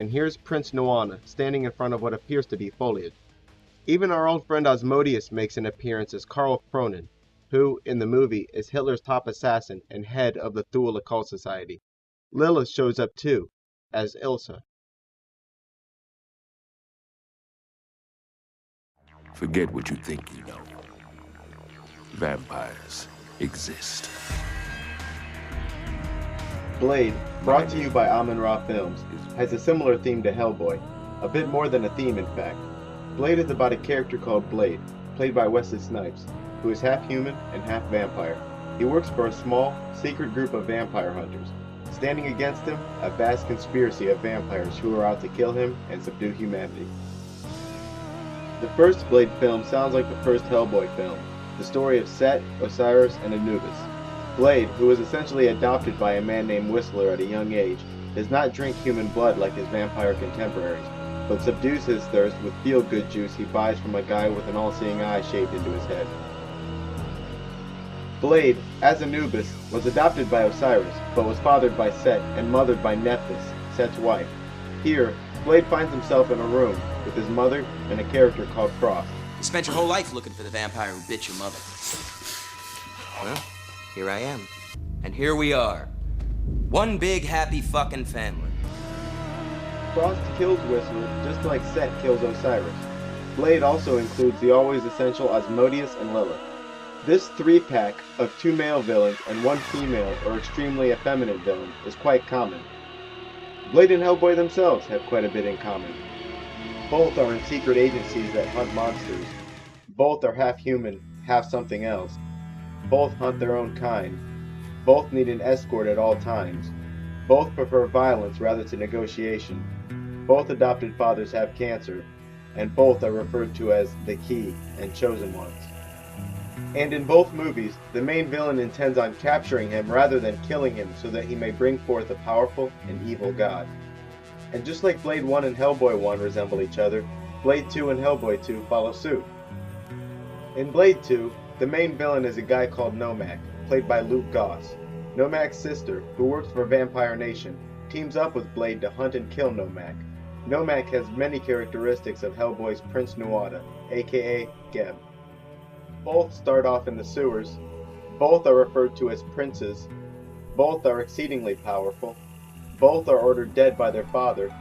and here's Prince Nuana standing in front of what appears to be foliage. Even our old friend Asmodeus makes an appearance as Karl Cronin, who, in the movie, is Hitler's top assassin and head of the Thule Occult Society. Lilith shows up too, as Ilsa. Forget what you think you know. Vampires exist. Blade, brought to you by Amun-Ra Films, has a similar theme to Hellboy. A bit more than a theme, in fact. Blade is about a character called Blade, played by Wesley Snipes, who is half human and half vampire. He works for a small, secret group of vampire hunters. Standing against him, a vast conspiracy of vampires who are out to kill him and subdue humanity. The first Blade film sounds like the first Hellboy film, the story of Set, Osiris, and Anubis. Blade, who was essentially adopted by a man named Whistler at a young age, does not drink human blood like his vampire contemporaries, but subdues his thirst with feel-good juice he buys from a guy with an all-seeing eye shaved into his head. Blade, as Anubis, was adopted by Osiris, but was fathered by Set and mothered by Nephthys, Set's wife. Here, Blade finds himself in a room with his mother and a character called Frost. You spent your whole life looking for the vampire who bit your mother. Well, here I am. And here we are. One big happy fucking family. Frost kills Whistler just like Set kills Osiris. Blade also includes the always essential Asmodeus and Lilith. This three-pack of 2 male villains and 1 female or extremely effeminate villain is quite common. Blade and Hellboy themselves have quite a bit in common. Both are in secret agencies that hunt monsters. Both are half human, half something else. Both hunt their own kind. Both need an escort at all times. Both prefer violence rather to negotiation. Both adopted fathers have cancer, and both are referred to as the Key and Chosen Ones. And in both movies, the main villain intends on capturing him rather than killing him so that he may bring forth a powerful and evil god. And just like Blade 1 and Hellboy 1 resemble each other, Blade 2 and Hellboy 2 follow suit. In Blade 2, the main villain is a guy called Nomak, played by Luke Goss. Nomak's sister, who works for Vampire Nation, teams up with Blade to hunt and kill Nomak. Nomak has many characteristics of Hellboy's Prince Nuada, aka Geb. Both start off in the sewers. Both are referred to as princes. Both are exceedingly powerful. Both are ordered dead by their father.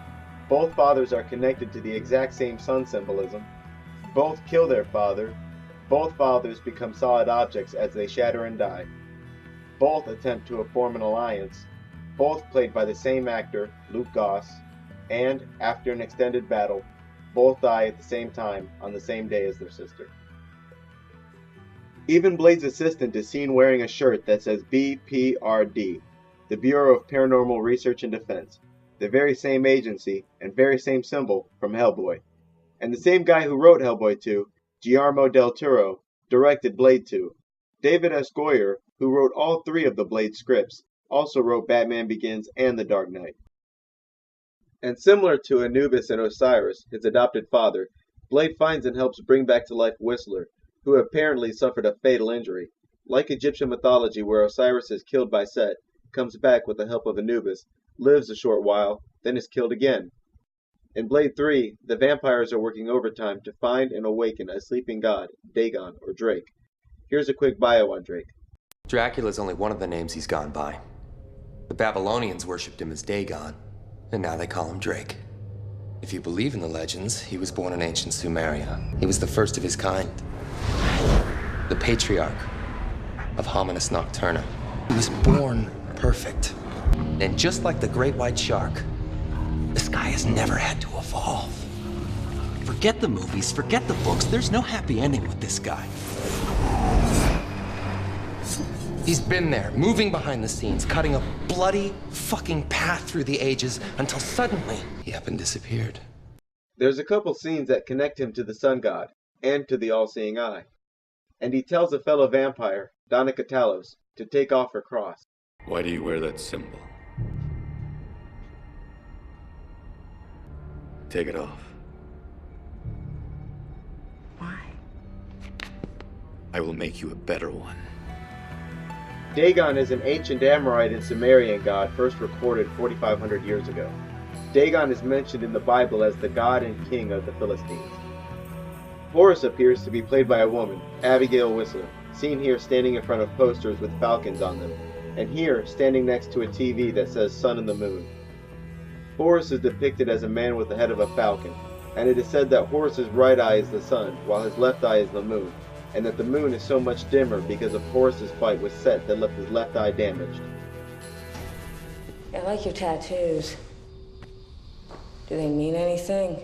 Both fathers are connected to the exact same sun symbolism. Both kill their father. Both fathers become solid objects as they shatter and die. Both attempt to form an alliance. Both played by the same actor, Luke Goss. And, after an extended battle, both die at the same time on the same day as their sister. Even Blade's assistant is seen wearing a shirt that says BPRD, the Bureau of Paranormal Research and Defense, the very same agency and very same symbol from Hellboy. And the same guy who wrote Hellboy 2, Guillermo del Toro, directed Blade 2. David S. Goyer, who wrote all 3 of the Blade scripts, also wrote Batman Begins and The Dark Knight. And similar to Anubis and Osiris, his adopted father, Blade finds and helps bring back to life Whistler, who apparently suffered a fatal injury. Like Egyptian mythology where Osiris is killed by Set, comes back with the help of Anubis, lives a short while, then is killed again. In Blade 3, the vampires are working overtime to find and awaken a sleeping god, Dagon or Drake. Here's a quick bio on Drake. Dracula's only one of the names he's gone by. The Babylonians worshipped him as Dagon, and now they call him Drake. If you believe in the legends, he was born in ancient Sumeria. He was the first of his kind. The patriarch of Hominis Nocturna. He was born perfect. And just like the great white shark, this guy has never had to evolve. Forget the movies, forget the books. There's no happy ending with this guy. He's been there, moving behind the scenes, cutting a bloody fucking path through the ages until suddenly he up and disappeared. There's a couple scenes that connect him to the sun god and to the all-seeing eye. And he tells a fellow vampire, Donna Katalos, to take off her cross. Why do you wear that symbol? Take it off. Why? I will make you a better one. Dagon is an ancient Amorite and Sumerian god first recorded 4,500 years ago. Dagon is mentioned in the Bible as the god and king of the Philistines. Horus appears to be played by a woman, Abigail Whistler, seen here standing in front of posters with falcons on them, and here standing next to a TV that says Sun and the Moon. Horus is depicted as a man with the head of a falcon, and it is said that Horus's right eye is the sun, while his left eye is the moon, and that the moon is so much dimmer because of Horus's fight with Set that left his left eye damaged. I like your tattoos. Do they mean anything?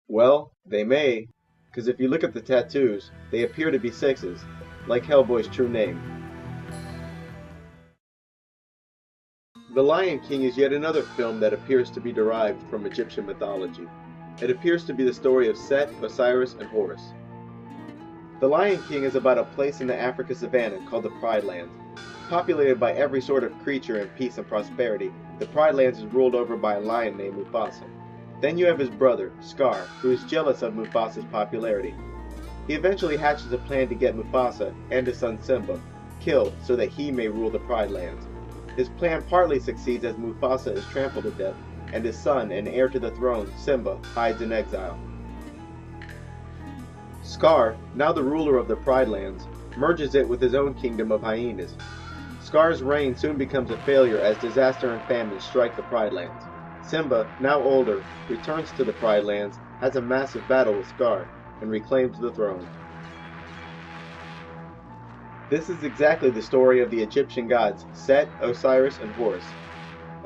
Well, they may, because if you look at the tattoos, they appear to be sixes, like Hellboy's true name. The Lion King is yet another film that appears to be derived from Egyptian mythology. It appears to be the story of Set, Osiris, and Horus. The Lion King is about a place in the Africa savanna called the Pride Lands. Populated by every sort of creature in peace and prosperity, the Pride Lands is ruled over by a lion named Mufasa. Then you have his brother, Scar, who is jealous of Mufasa's popularity. He eventually hatches a plan to get Mufasa and his son Simba killed so that he may rule the Pride Lands. His plan partly succeeds as Mufasa is trampled to death, and his son and heir to the throne, Simba, hides in exile. Scar, now the ruler of the Pride Lands, merges it with his own kingdom of hyenas. Scar's reign soon becomes a failure as disaster and famine strike the Pride Lands. Simba, now older, returns to the Pride Lands, has a massive battle with Scar, and reclaims the throne. This is exactly the story of the Egyptian gods Set, Osiris, and Horus.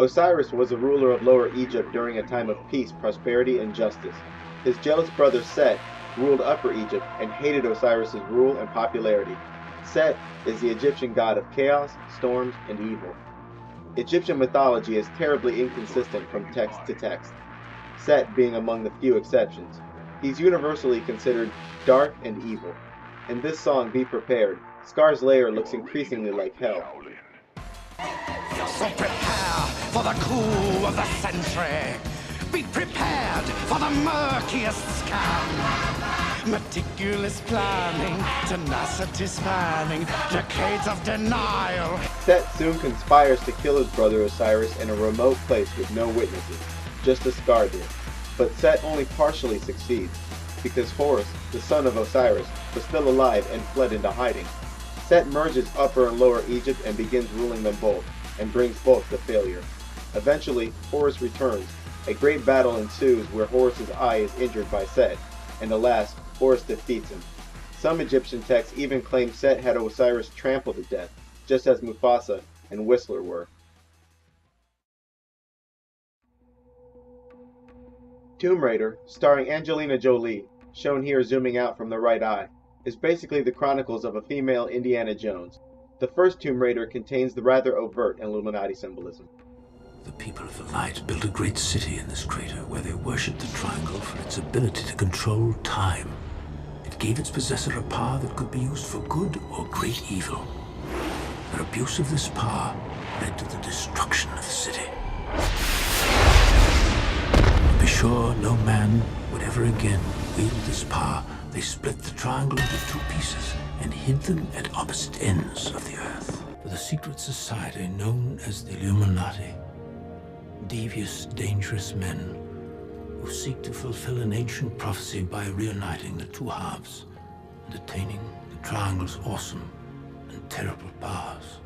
Osiris was the ruler of Lower Egypt during a time of peace, prosperity, and justice. His jealous brother Set ruled Upper Egypt and hated Osiris's rule and popularity. Set is the Egyptian god of chaos, storms, and evil. Egyptian mythology is terribly inconsistent from text to text, Set being among the few exceptions. He's universally considered dark and evil. In this song, Be Prepared, Scar's lair looks increasingly like hell. So prepare for the coup of the century. Be prepared for the murkiest scam. Meticulous planning, tenacity spanning, decades of denial. Set soon conspires to kill his brother Osiris in a remote place with no witnesses, just as Scar did. But Set only partially succeeds, because Horus, the son of Osiris, was still alive and fled into hiding. Set merges Upper and Lower Egypt and begins ruling them both, and brings both to failure. Eventually, Horus returns. A great battle ensues where Horus's eye is injured by Set, and alas, Horus defeats him. Some Egyptian texts even claim Set had Osiris trampled to death, just as Mufasa and Whistler were. Tomb Raider, starring Angelina Jolie, shown here zooming out from the right eye, is basically the chronicles of a female Indiana Jones. The first Tomb Raider contains the rather overt Illuminati symbolism. The people of the light built a great city in this crater where they worshipped the triangle for its ability to control time. It gave its possessor a power that could be used for good or great evil. Their abuse of this power led to the destruction of the city. To be sure no man would ever again wield this power, they split the triangle into two pieces and hid them at opposite ends of the earth. With a secret society known as the Illuminati, devious, dangerous men who seek to fulfill an ancient prophecy by reuniting the two halves and attaining the triangle's awesome and terrible powers.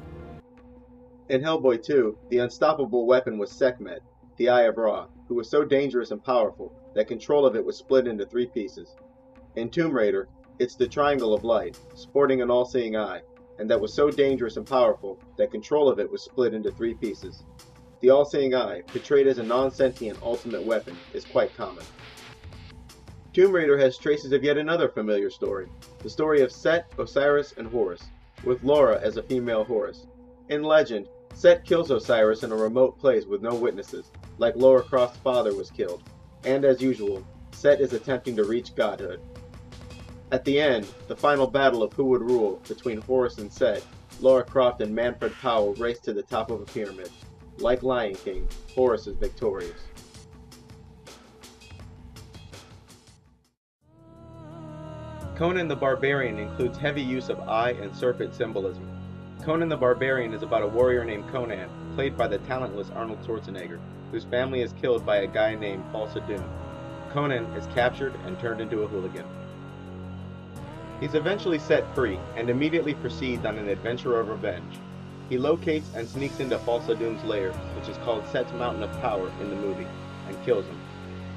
In Hellboy 2, the unstoppable weapon was Sekhmet, the Eye of Ra, who was so dangerous and powerful that control of it was split into three pieces. In Tomb Raider, it's the Triangle of Light, sporting an all-seeing eye, and that was so dangerous and powerful that control of it was split into three pieces. The all-seeing eye, portrayed as a non-sentient ultimate weapon, is quite common. Tomb Raider has traces of yet another familiar story, the story of Set, Osiris, and Horus, with Laura as a female Horus. In legend, Set kills Osiris in a remote place with no witnesses, like Lara Croft's father was killed, and as usual, Set is attempting to reach godhood. At the end, the final battle of who would rule between Horus and Set, Lara Croft and Manfred Powell race to the top of a pyramid. Like Lion King, Horus is victorious. Conan the Barbarian includes heavy use of eye and serpent symbolism. Conan the Barbarian is about a warrior named Conan, played by the talentless Arnold Schwarzenegger. whose family is killed by a guy named Falsa Doom. Conan is captured and turned into a hooligan. He's eventually set free and immediately proceeds on an adventure of revenge. He locates and sneaks into Falsa Doom's lair, which is called Set's Mountain of Power in the movie, and kills him.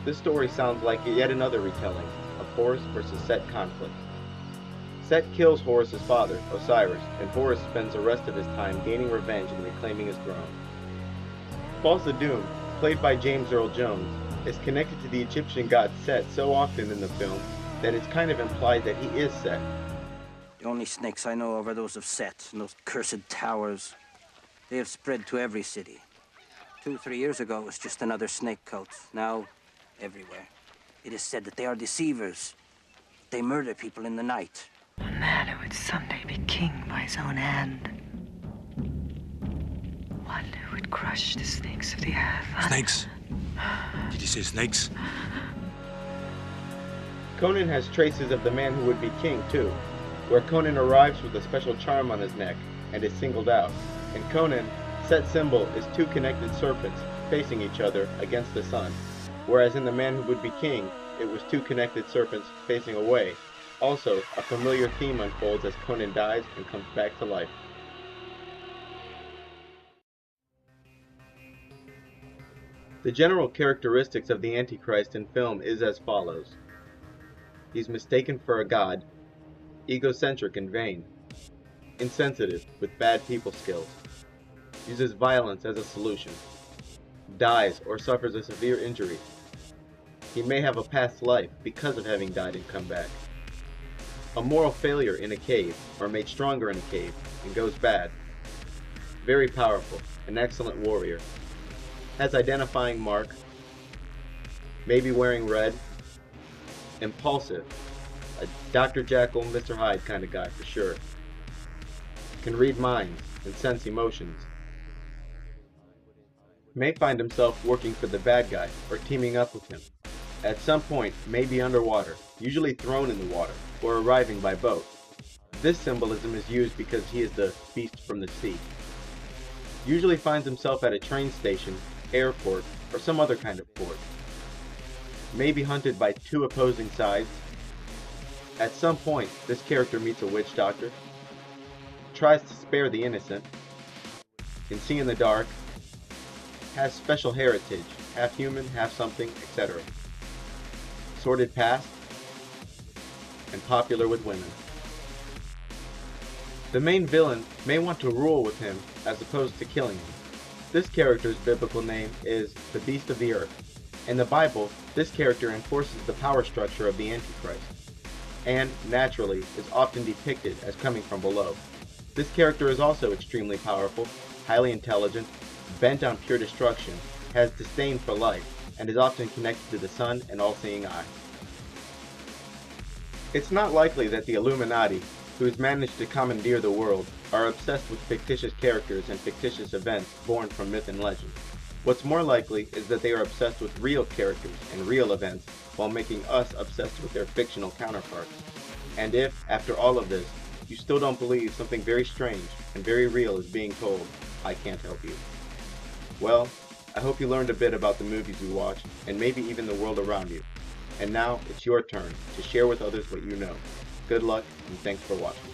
This story sounds like yet another retelling of Horus versus Set conflict. Set kills Horus's father, Osiris, and Horus spends the rest of his time gaining revenge and reclaiming his throne. Falsa Doom, played by James Earl Jones, is connected to the Egyptian god Set so often in the film that it's kind of implied that he is Set. The only snakes I know of are those of Set and those cursed towers. They have spread to every city. 2-3 years ago, it was just another snake cult. Now, everywhere. It is said that they are deceivers. They murder people in the night. A man who would someday be king by his own hand. One who would crush the snakes of the earth. Snakes? Did you say snakes? Conan has traces of the man who would be king too, where Conan arrives with a special charm on his neck and is singled out. In Conan, Set's symbol is two connected serpents facing each other against the sun, whereas in The Man Who Would Be King, it was two connected serpents facing away. Also, a familiar theme unfolds as Conan dies and comes back to life. The general characteristics of the Antichrist in film is as follows. He's mistaken for a god, egocentric and vain, insensitive with bad people skills, uses violence as a solution, dies or suffers a severe injury. He may have a past life because of having died and come back. A moral failure in a cave, or made stronger in a cave, and goes bad. Very powerful, an excellent warrior. Has identifying mark, maybe wearing red. Impulsive, a Dr. Jekyll, Mr. Hyde kind of guy for sure. Can read minds and sense emotions. May find himself working for the bad guy or teaming up with him. At some point may be underwater, usually thrown in the water, or arriving by boat. This symbolism is used because he is the beast from the sea. Usually finds himself at a train station, airport, or some other kind of port. May be hunted by two opposing sides. At some point, this character meets a witch doctor, tries to spare the innocent, can see in the dark, has special heritage, half human, half something, etc. Sordid past, and popular with women. The main villain may want to rule with him as opposed to killing him. This character's biblical name is the Beast of the Earth. In the Bible, this character enforces the power structure of the Antichrist, and, naturally, is often depicted as coming from below. This character is also extremely powerful, highly intelligent, bent on pure destruction, has disdain for life, and is often connected to the sun and all-seeing eye. It's not likely that the Illuminati, who has managed to commandeer the world, are obsessed with fictitious characters and fictitious events born from myth and legend. What's more likely is that they are obsessed with real characters and real events while making us obsessed with their fictional counterparts. And if, after all of this, you still don't believe something very strange and very real is being told, I can't help you. Well, I hope you learned a bit about the movies you watch, and maybe even the world around you. And now, it's your turn to share with others what you know. Good luck, and thanks for watching.